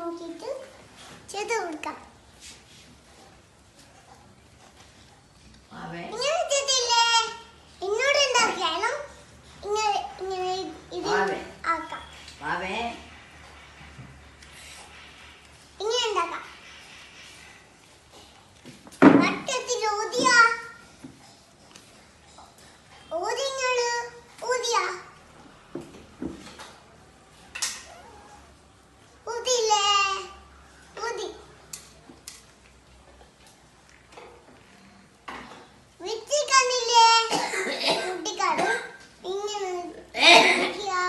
നോക്കിയിട്ട് ചെയ്ത് കൊടുക്കാം. ഇങ്ങനെ ചെയ്തില്ലേ? എന്നോട് ഉണ്ടാക്കിയാലും ഇങ്ങനെ ഇത് ആക്കാം. ഇങ്ങനെ ഉണ്ടാക്കാം. വട്ടത്തിൽ ഊതിയാ ഊതിങ്ങള് ഊതിയാ ഊതില്ലേ? ഊതി വിറ്റി കണ്ടില്ലേ? കുട്ടിക്കാട് ഇങ്ങനെ നോക്കിയാ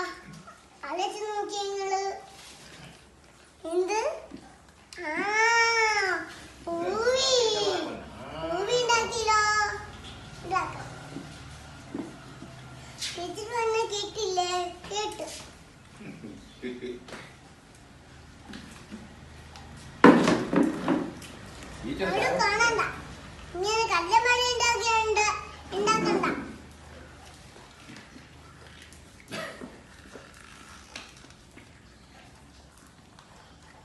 അലച്ച് നോക്കിയ നിങ്ങള് എന്ത് പൂവി ഉണ്ടാക്കിയല്ലോ. ഇതാക്കാം. ടീച്ചർ പറഞ്ഞ കേട്ടില്ലേ? കേട്ടു. അവിടെ കാണണ്ട. ഇങ്ങനെ കല്ലമഴ ഉണ്ടാക്കണ്ട.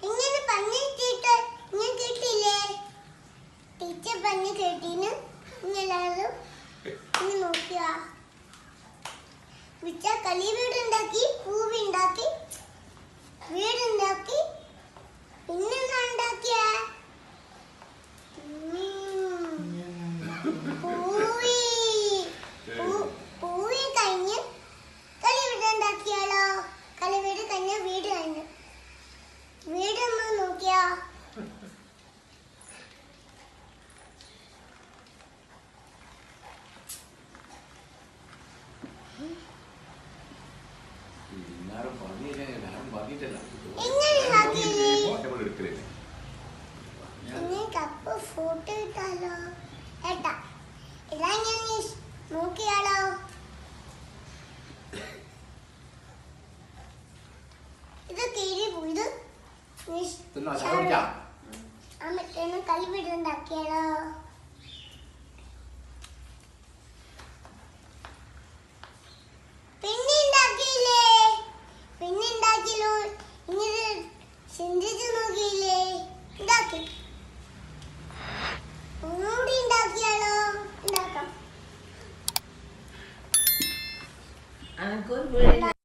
ഇങ്ങനെ പഞ്ഞിട്ടിട്ട് ഇങ്ങനെ കേട്ടില്ലേ? ടീച്ചർ പറഞ്ഞ് കേട്ടീന്. എല്ലാവരും ഇങ്ങനെ നോക്കിയാ വിച്ച കളി വീടുണ്ടാക്കി, പൂവുണ്ടാക്കി, വീടുണ്ടാക്കി. പിന്നെന്താ ഉണ്ടാക്കിയ? പൂവി കഴിഞ്ഞ് കളി വീടുണ്ടാക്കിയാലോ? കളി വീട് കഴിഞ്ഞ വീട് കഴിഞ്ഞു. വീട് നോക്കിയാ കപ്പ് ഫോട്ടോ ഇട്ടാലോ? ഏട്ടാ ഇതാ ഞാൻ നോക്കിയാലോ? ഇത് കീറി പോയത് അമ്മത്തേന്ന് കളി വീടുണ്ടാക്കിയാലോ? പിന്നെ ഉണ്ടാക്കിയല്ലോ. ഇങ്ങനെ ചിന്തിച്ചു നോക്കിയില്ലേ? ഉണ്ടാക്കി ഒന്നുകൂടി ഉണ്ടാക്കിയാലോ? ഉണ്ടാക്കാം.